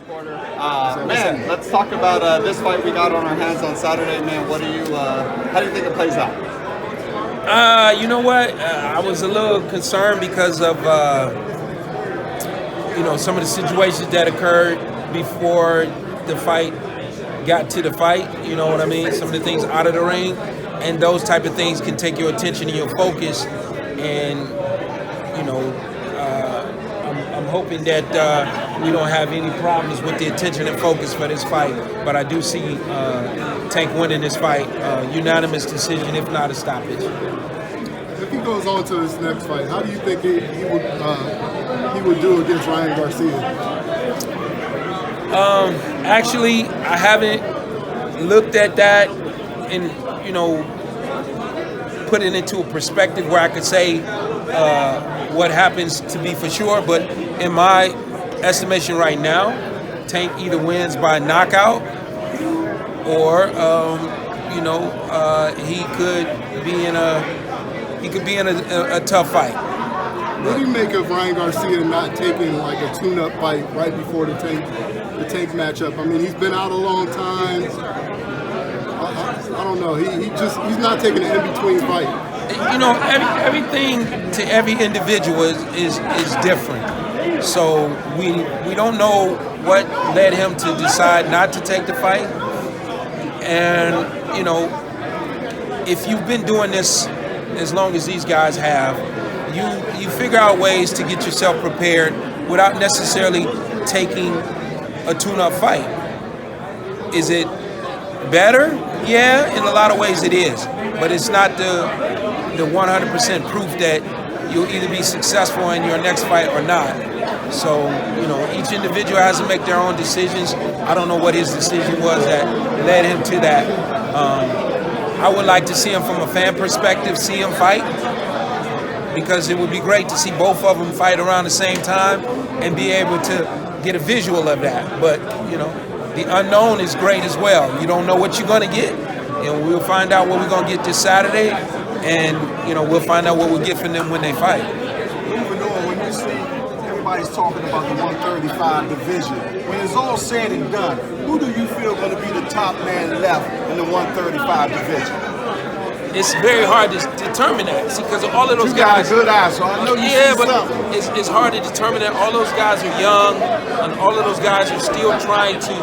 reporter. Man, let's talk about this fight we got on our hands on Saturday. Man, what do you? How do you think it plays out? You know what? I was a little concerned because of some of the situations that occurred before the fight got to the fight. You know what I mean? Some of the things out of the ring, and those type of things can take your attention and your focus. And I'm hoping that we don't have any problems with the attention and focus for this fight. But I do see Tank winning this fight, unanimous decision, if not a stoppage. If he goes on to his next fight, how do you think he would do against Ryan Garcia? Actually, I haven't looked at that and put it into a perspective where I could say what happens to be for sure. But in my estimation right now, Tank either wins by knockout or he could be in a tough fight. What do you make of Ryan Garcia not taking like a tune-up fight right before the Tank matchup? I mean, he's been out a long time. I don't know. He's not taking an in-between fight. Everything to every individual is different. So we don't know what led him to decide not to take the fight. And if you've been doing this as long as these guys have, you figure out ways to get yourself prepared without necessarily taking a tune-up fight. Is it better? Yeah, in a lot of ways it is. But it's not the 100% proof that you'll either be successful in your next fight or not. So, each individual has to make their own decisions. I don't know what his decision was that led him to that. I would like to see him from a fan perspective, see him fight, because it would be great to see both of them fight around the same time and be able to get a visual of that. But, the unknown is great as well. You don't know what you're going to get, and we'll find out what we're going to get this Saturday, and, we'll find out what we'll get from them when they fight. Moving on, when you see everybody's talking about the 135 division, when it's all said and done, who do you feel going to be the top man left in the 135 division? It's very hard to determine that. See, because all of those guys. You got a good eye, so I know you yeah, see but something. it's hard to determine that. All those guys are young, and all of those guys are still trying to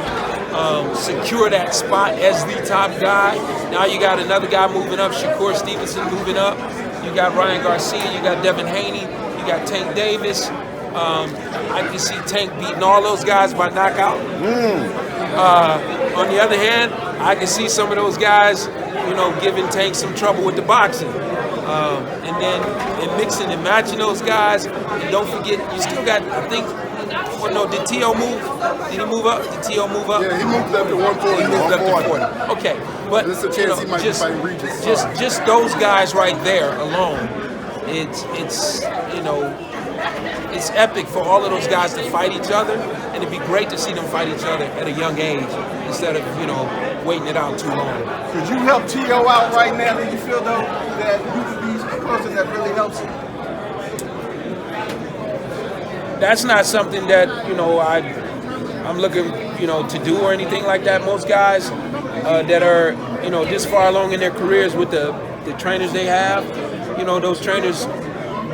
secure that spot as the top guy. Now you got another guy moving up, Shakur Stevenson moving up. You got Ryan Garcia, you got Devin Haney, you got Tank Davis. I can see Tank beating all those guys by knockout. On the other hand, I can see some of those guys, giving Tank some trouble with the boxing. And then mixing and matching those guys. And don't forget, you still got, I think, did T.O. move? Did he move up? Did T.O. move up? Yeah, he moved up to 140. He moved up to 40. Okay, but there's a chance he might be fighting Regis. Just those guys right there alone, it's epic for all of those guys to fight each other, and it'd be great to see them fight each other at a young age instead of waiting it out too long. Could you help T.O. out right now? Do you feel though that you could be a person that really helps him? That's not something that I'm looking to do or anything like that. Most guys that are this far along in their careers with the trainers they have, those trainers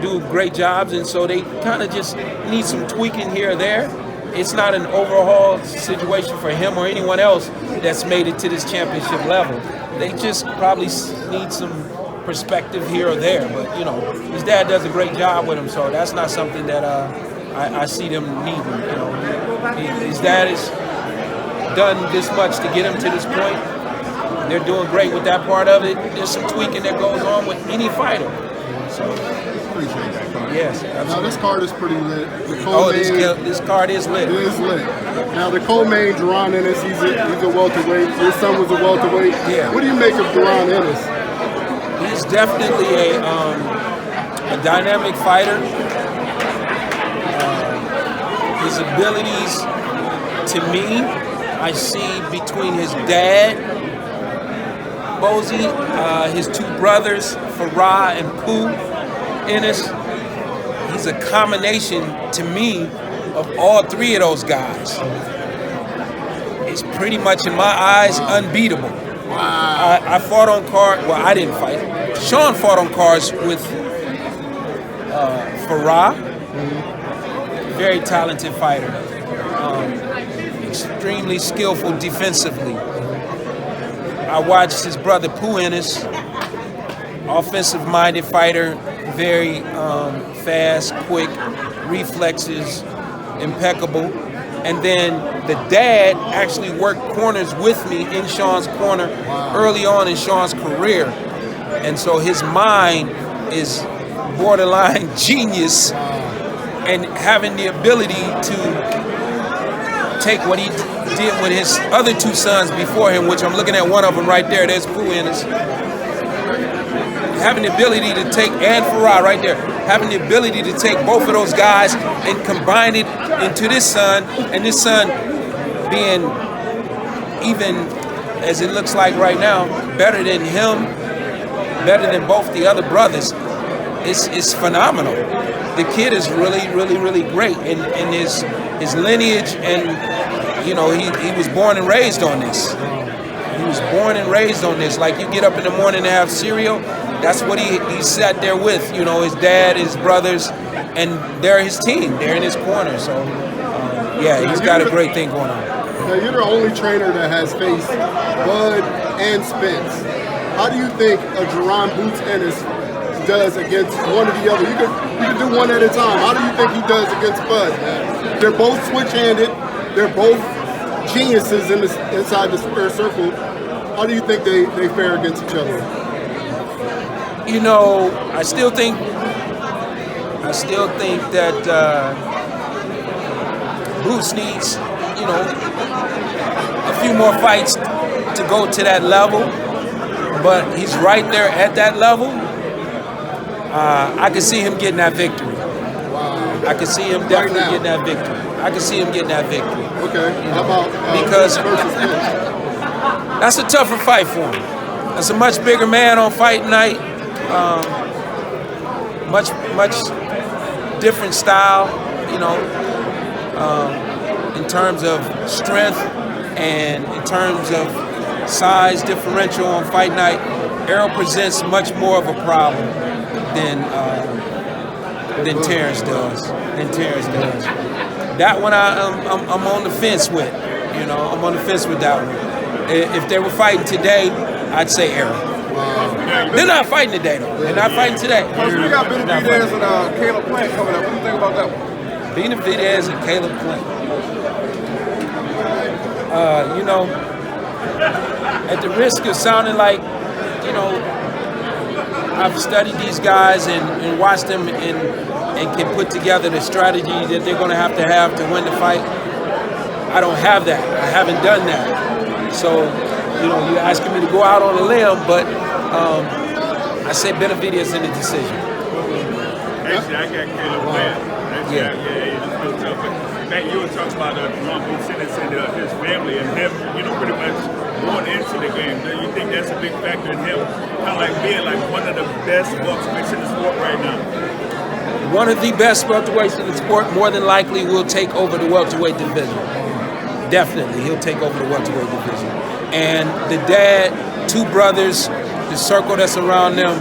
do great jobs, and so they kind of just need some tweaking here or there. It's not an overhaul situation for him or anyone else that's made it to this championship level. They just probably need some perspective here or there, but his dad does a great job with him, so that's not something that I see them needing. His dad has done this much to get him to this point. They're doing great with that part of it. There's some tweaking that goes on with any fighter. So, appreciate that card. yes, absolutely. Now this card is pretty lit. This card is lit. It is lit. Now the co-main, Jaron Ennis, he's a welterweight. His son was a welterweight. Yeah. What do you make of Jaron Ennis? He's definitely a dynamic fighter. His abilities, to me, I see between his dad, Bozy, his two brothers, Farah and Pooh Ennis. He's a combination, to me, of all three of those guys. is pretty much, in my eyes, unbeatable. Wow. I fought on card. Well, I didn't fight. Sean fought on cards with Farah, very talented fighter, extremely skillful defensively. I watched his brother Pooh Ennis, offensive-minded fighter, very fast, quick, reflexes, impeccable. And then the dad actually worked corners with me in Sean's corner early on in Sean's career. And so his mind is borderline genius, and having the ability to take what he did with his other two sons before him, which I'm looking at one of them right there, there's Pooh Ennis. Having the ability to take, and Farah right there, having the ability to take both of those guys and combine it into this son, and this son being, even as it looks like right now, better than him, better than both the other brothers. It's phenomenal. The kid is really, really, really great in his lineage, and you know, he was born and raised on this. He was born and raised on this. Like, you get up in the morning to have cereal, that's what he sat there with. You know, his dad, his brothers, and they're his team. They're in his corner. So, yeah, he's got a great thing going on. Now, you're the only trainer that has faced Bud and Spence. How do you think a Jaron Boots Ennis does against one or the other? You could do one at a time. How do you think he does against Bud, man? They're both switch-handed. They're both geniuses inside the square circle. How do you think they fare against each other? You know, I still think that Boots needs, you know, a few more fights to go to that level, but he's right there at that level. I can see him getting that victory. Wow. I can see him definitely getting that victory. I can see him getting that victory. Okay. How about because versus Spence? That's a tougher fight for him. That's a much bigger man on fight night. Much different style, you know, in terms of strength and in terms of size differential on fight night. Errol presents much more of a problem than Terrence does. That one I'm on the fence with. You know, I'm on the fence with that one. If they were fighting today, I'd say Errol. They're not fighting today, though. They're not fighting today. Coach, we got Benavidez and Caleb Plant coming up. What do you think about that one? Benavidez and Caleb Plant. You know, at the risk of sounding like, you know, I've studied these guys and watched them and can put together the strategy that they're going to have to win the fight. I don't have that. I haven't done that. So, you know, you're asking me to go out on a limb, but I say Benavidez in the decision. Actually, I got Caleb Plant. Yeah, it's still tough. But Matt, you were talking about Jaron Boots Ennis and his family and him, you know, pretty much going into the game. Do you think that's a big factor in him kind of like being like one of the best welterweights in the sport right now? One of the best welterweights in the sport, more than likely will take over the welterweight division. Definitely, he'll take over the welterweight division. And the dad, two brothers, the circle that's around them,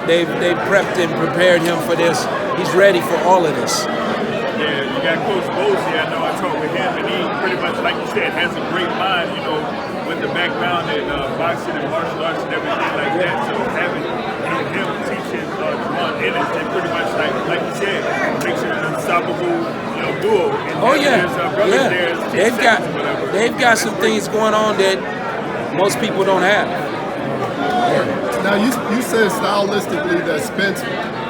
they've prepped and prepared him for this. He's ready for all of this. Yeah, you got Coach Bosie. I know I talked with him, and he pretty much, like you said, has a great mind, you know, with the background in boxing and martial arts and everything like that. So having, you know, him teaching Jaron Ennis, and pretty much like you said, makes it an unstoppable, you know, duo. And they've got some things going on that most people don't have. Now, you said stylistically that Spence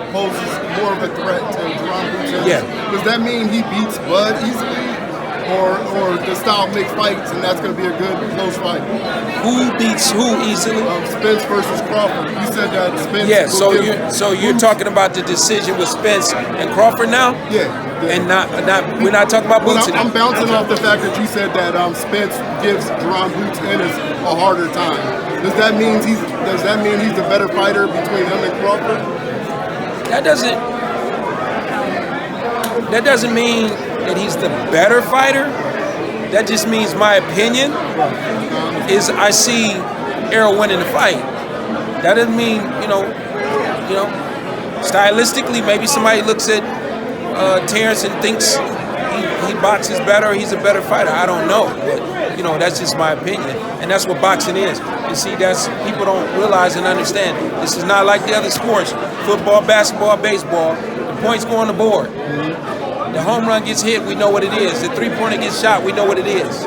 poses more of a threat to Jaron Boots Ennis. Yeah. Does that mean he beats Bud easily? Or the style mixed fights, and that's going to be a good close fight? Who beats who easily? Spence versus Crawford. You said that Spence. Yeah, so you're talking about the decision with Spence and Crawford now? Yeah. And we're not talking about Boots. I'm bouncing off the fact that you said that Spence gives Jaron Boots Ennis a harder time. Does that mean he's the better fighter between him and Crawford? That doesn't mean that he's the better fighter. That just means my opinion is I see Errol winning the fight. That doesn't mean, stylistically, maybe somebody looks at Terrence and thinks he boxes better, he's a better fighter. I don't know, but that's just my opinion, and that's what boxing is. You see, that's people don't realize and understand. This is not like the other sports: football, basketball, baseball. The points go on the board. The home run gets hit, we know what it is. The three-pointer gets shot, we know what it is.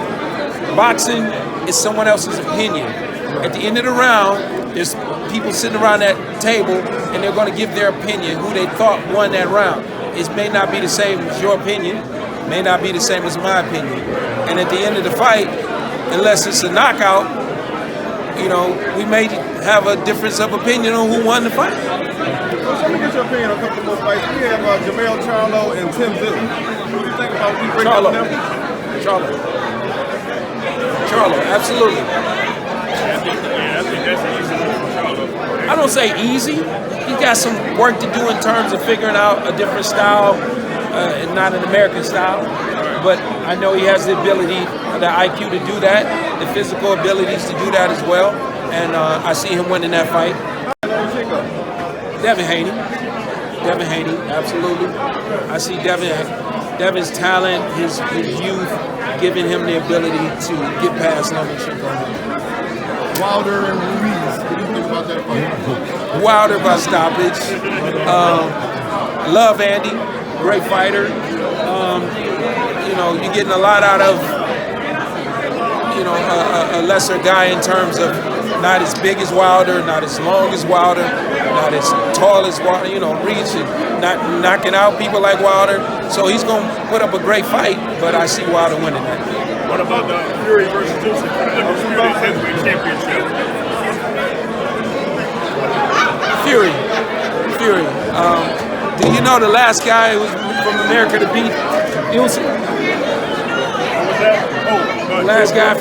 Boxing is someone else's opinion. At the end of the round, there's people sitting around that table, and they're going to give their opinion, who they thought won that round. It may not be the same as your opinion, may not be the same as my opinion. And at the end of the fight, unless it's a knockout, we may have a difference of opinion on who won the fight. Let me get your opinion on a couple more fights. We have Jamel Charlo and Tim Zilli. What do you think about we break down them? Charlo, absolutely. I think that's easy for Charlo. I don't say easy. He got some work to do in terms of figuring out a different style and not an American style. But I know he has the ability, the IQ to do that, the physical abilities to do that as well. And I see him winning that fight. Devin Haney, absolutely. I see Devin's talent, his youth, giving him the ability to get past Lomachenko. Wilder and Ruiz. What do you think about that fight? Wilder by stoppage. Love Andy, great fighter. You're getting a lot out of, a lesser guy in terms of not as big as Wilder, not as long as Wilder, not as tall as Wilder, reaching, not knocking out people like Wilder. So he's going to put up a great fight, but I see Wilder winning that. What about the Fury versus Usyk for the Undisputed Heavyweight Championship? Fury. Do you know the last guy who was from America to beat Usyk? The last guy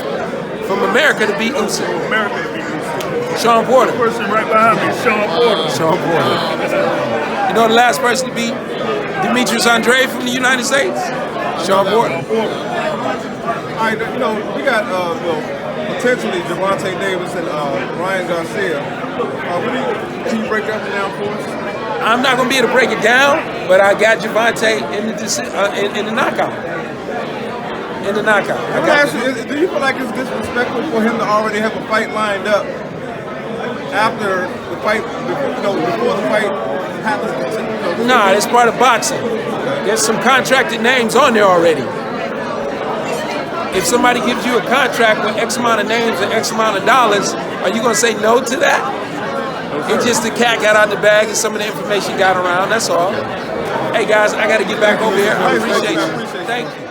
from America to beat Usyk. America to beat Usyk. Sean Porter. The person right behind me, Sean Porter. You know the last person to beat Demetrius Andrade from the United States? Sean Porter. All right, we got potentially Gervonta Davis and Ryan Garcia. Can you break that down for us? I'm not going to be able to break it down, but I got Gervonta in the knockout. In the knockout. Do you feel like it's disrespectful for him to already have a fight lined up after the fight, before the fight happens? Nah, it's part of boxing. There's some contracted names on there already. If somebody gives you a contract with X amount of names and X amount of dollars, are you going to say no to that? It's just the cat got out the bag and some of the information got around, that's all. Hey guys, I got to get back over here. I appreciate you. Thank you.